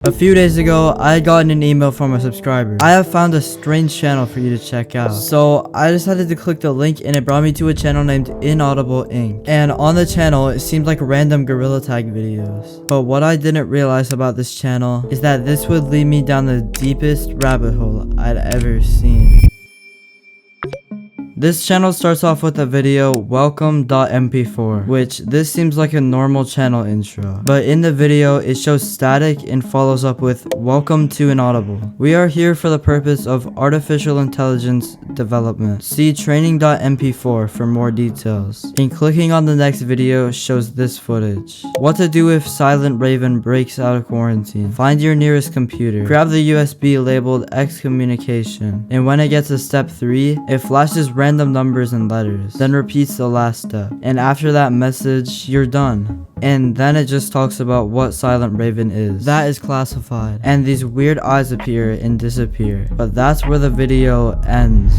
A few days ago, I had gotten an email from a subscriber. I have found a strange channel for you to check out. So I decided to click the link and it brought me to a channel named Inaudible Inc. And on the channel, it seemed like random Gorilla Tag videos. But what I didn't realize about this channel is that this would lead me down the deepest rabbit hole I'd ever seen. This channel starts off with a video, welcome.mp4, which this seems like a normal channel intro. But in the video, it shows static and follows up with, welcome to Inaudible. We are here for the purpose of artificial intelligence development. See training.mp4 for more details. And clicking on the next video shows this footage. What to do if Silent Raven breaks out of quarantine. Find your nearest computer. Grab the USB labeled excommunication. And when it gets to step 3, it flashes random numbers and letters, then repeats the last step, and after that message, you're done. And then it just talks about what Silent Raven is. That is classified, and these weird eyes appear and disappear, but that's where the video ends.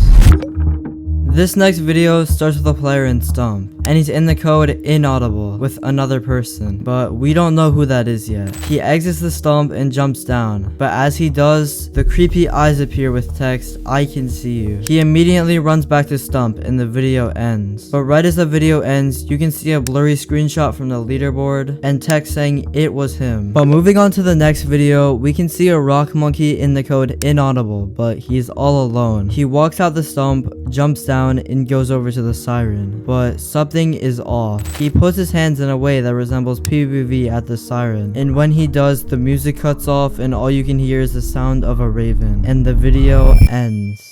This next video starts with a player in Stump, and he's in the code Inaudible with another person, but we don't know who that is yet. He exits the Stump and jumps down, but as he does, the creepy eyes appear with text, I can see you. He immediately runs back to Stump and the video ends. But right as the video ends, you can see a blurry screenshot from the leaderboard and text saying it was him. But moving on to the next video, we can see a rock monkey in the code Inaudible, but he's all alone. He walks out the Stump, jumps down, and goes over to the siren, but something is off. He puts his hands in a way that resembles PvP at the siren, and when he does, the music cuts off and all you can hear is the sound of a raven, and the video ends.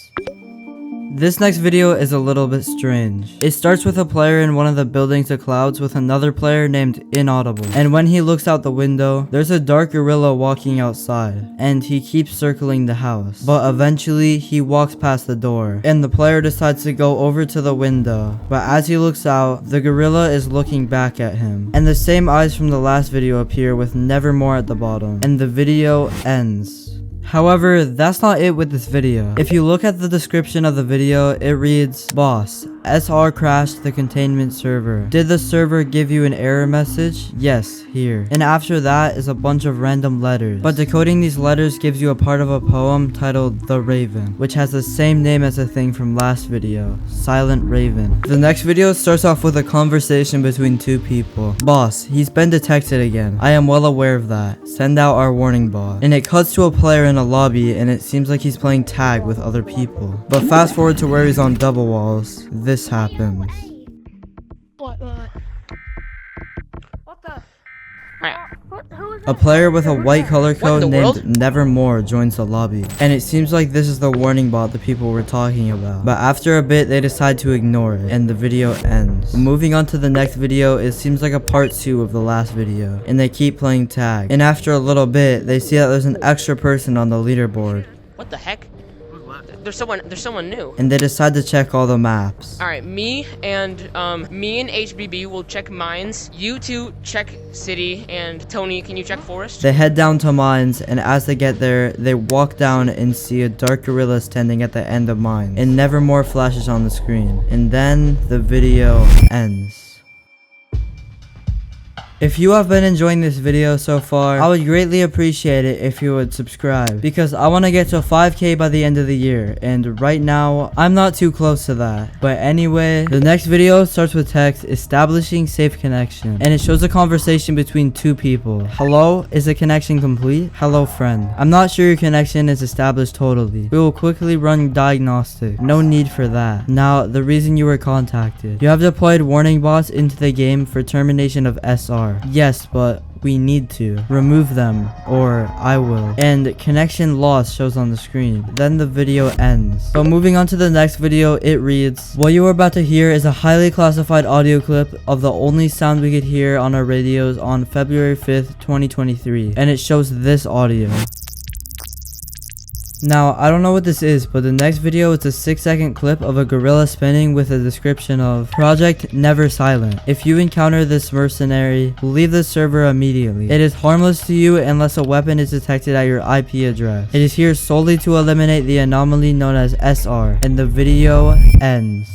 This next video is a little bit strange. It starts with a player in one of the buildings of clouds with another player named Inaudible. And when he looks out the window, there's a dark gorilla walking outside. And he keeps circling the house. But eventually, he walks past the door. And the player decides to go over to the window. But as he looks out, the gorilla is looking back at him. And the same eyes from the last video appear with Nevermore at the bottom. And the video ends. However, that's not it with this video. If you look at the description of the video, it reads, Boss, SR crashed the containment server. Did the server give you an error message? Yes, here. And after that is a bunch of random letters. But decoding these letters gives you a part of a poem titled The Raven, which has the same name as the thing from last video, Silent Raven. The next video starts off with a conversation between two people. Boss, he's been detected again. I am well aware of that. Send out our warning bot. And it cuts to a player in a lobby and it seems like he's playing tag with other people. But fast forward to where he's on double walls. This happens. What the? A player with a white color code named Nevermore joins the lobby, and it seems like this is the warning bot the people were talking about. But after a bit, they decide to ignore it, and the video ends. Moving on to the next video, it seems like a part 2 of the last video, and they keep playing tag. And after a little bit, they see that there's an extra person on the leaderboard. What the heck? There's someone new. And they decide to check all the maps. Alright, me and HBB will check mines. You two check city, and Tony, can you check forest? They head down to mines, and as they get there, they walk down and see a dark gorilla standing at the end of mines. And Nevermore flashes on the screen. And then the video ends. If you have been enjoying this video so far, I would greatly appreciate it if you would subscribe, because I want to get to 5k by the end of the year, and right now, I'm not too close to that. But anyway, the next video starts with text, establishing safe connection, and it shows a conversation between two people. Hello, is the connection complete? Hello friend. I'm not sure your connection is established totally. We will quickly run diagnostic. No need for that. Now, the reason you were contacted. You have deployed warning bots into the game for termination of SR. Yes, but we need to remove them, or I will. And connection loss shows on the screen. Then the video ends. But moving on to the next video, it reads, what you are about to hear is a highly classified audio clip of the only sound we could hear on our radios on February 5th, 2023. And it shows this audio. Now, I don't know what this is, but the next video is a 6-second clip of a gorilla spinning with a description of Project Never Silent. If you encounter this mercenary, leave the server immediately. It is harmless to you unless a weapon is detected at your IP address. It is here solely to eliminate the anomaly known as SR, and the video ends.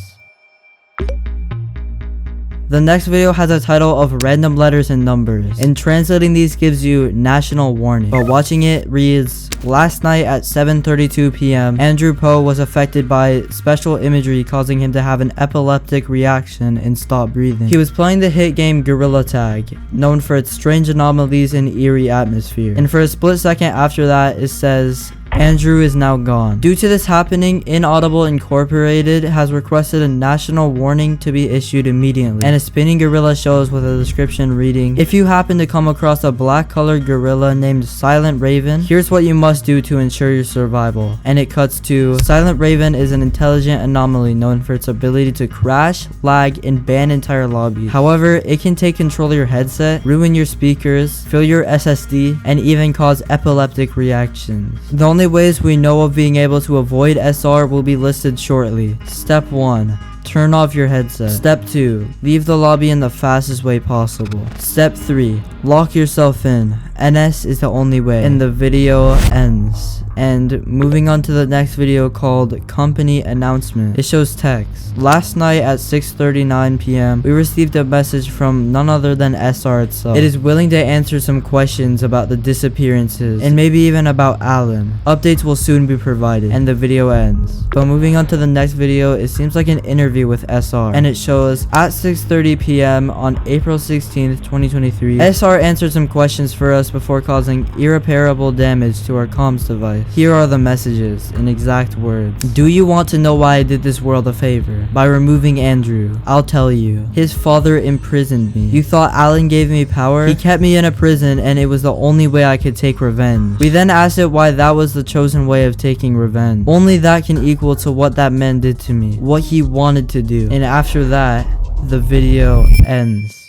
The next video has a title of random letters and numbers, and translating these gives you national warning, but watching it reads, last night at 7:32 p.m. Andrew Poe was affected by special imagery causing him to have an epileptic reaction and stop breathing. He was playing the hit game Gorilla Tag, known for its strange anomalies and eerie atmosphere, and for a split second after that it says, Andrew is now gone. Due to this happening, Inaudible Incorporated has requested a national warning to be issued immediately, and a spinning gorilla shows with a description reading, if you happen to come across a black colored gorilla named Silent Raven, here's what you must do to ensure your survival. And it cuts to, Silent Raven is an intelligent anomaly known for its ability to crash, lag, and ban entire lobbies. However, it can take control of your headset, ruin your speakers, fill your SSD, and even cause epileptic reactions. The only ways we know of being able to avoid SR will be listed shortly. Step 1. Turn off your headset. Step 2. Leave the lobby in the fastest way possible. Step 3. Lock yourself in. NS is the only way. And the video ends. And moving on to the next video called Company Announcement. It shows text. Last night at 6:39 p.m. we received a message from none other than SR itself. It is willing to answer some questions about the disappearances and maybe even about Alan. Updates will soon be provided. And the video ends. But moving on to the next video, it seems like an interview with SR. And it shows at 6:30 p.m. on April 16th, 2023. SR answered some questions for us before causing irreparable damage to our comms device. Here are the messages in exact words. Do you want to know why I did this world a favor? By removing Andrew. I'll tell you. His father imprisoned me. You thought Alan gave me power? He kept me in a prison and it was the only way I could take revenge. We then asked it why that was the chosen way of taking revenge. Only that can equal to what that man did to me. What he wanted to do. And after that, the video ends.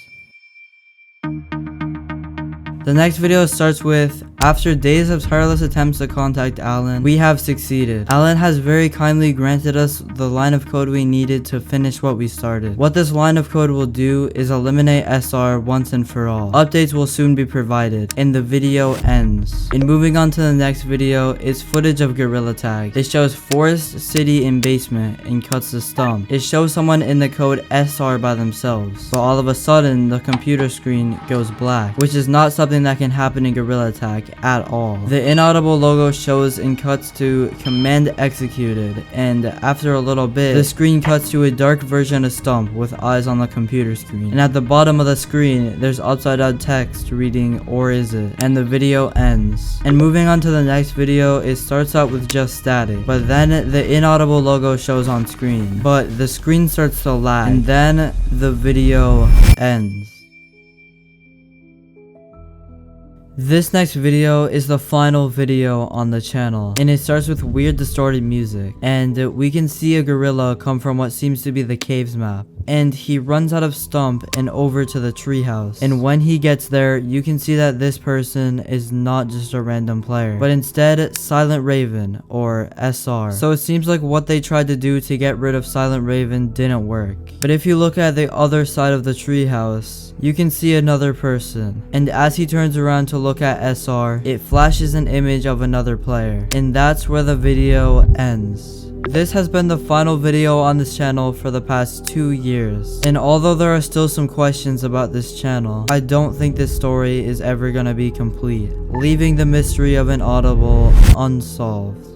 The next video starts with, after days of tireless attempts to contact Alan, we have succeeded. Alan has very kindly granted us the line of code we needed to finish what we started. What this line of code will do is eliminate SR once and for all. Updates will soon be provided, and the video ends. And moving on to the next video is footage of Gorilla Tag. It shows forest, city, and basement, and cuts the stump. It shows someone in the code SR by themselves, but all of a sudden the computer screen goes black, which is not something that can happen in Gorilla Tag at all. The Inaudible logo shows and cuts to command executed, and after a little bit the screen cuts to a dark version of Stump with eyes on the computer screen, and at the bottom of the screen there's upside down text reading or is it, and the video ends. And moving on to the next video, it starts out with just static, but then the Inaudible logo shows on screen, but the screen starts to lag, and then the video ends. This next video is the final video on the channel, and it starts with weird distorted music, and we can see a gorilla come from what seems to be the caves map, and he runs out of Stump and over to the treehouse, and when he gets there you can see that this person is not just a random player, but instead Silent Raven, or SR. So it seems like what they tried to do to get rid of Silent Raven didn't work. But if you look at the other side of the treehouse, you can see another person, and as he turns around to look at SR, it flashes an image of another player, and that's where the video ends. This has been the final video on this channel for the past 2 years, and although there are still some questions about this channel, I don't think this story is ever gonna be complete, leaving the mystery of Inaudible unsolved.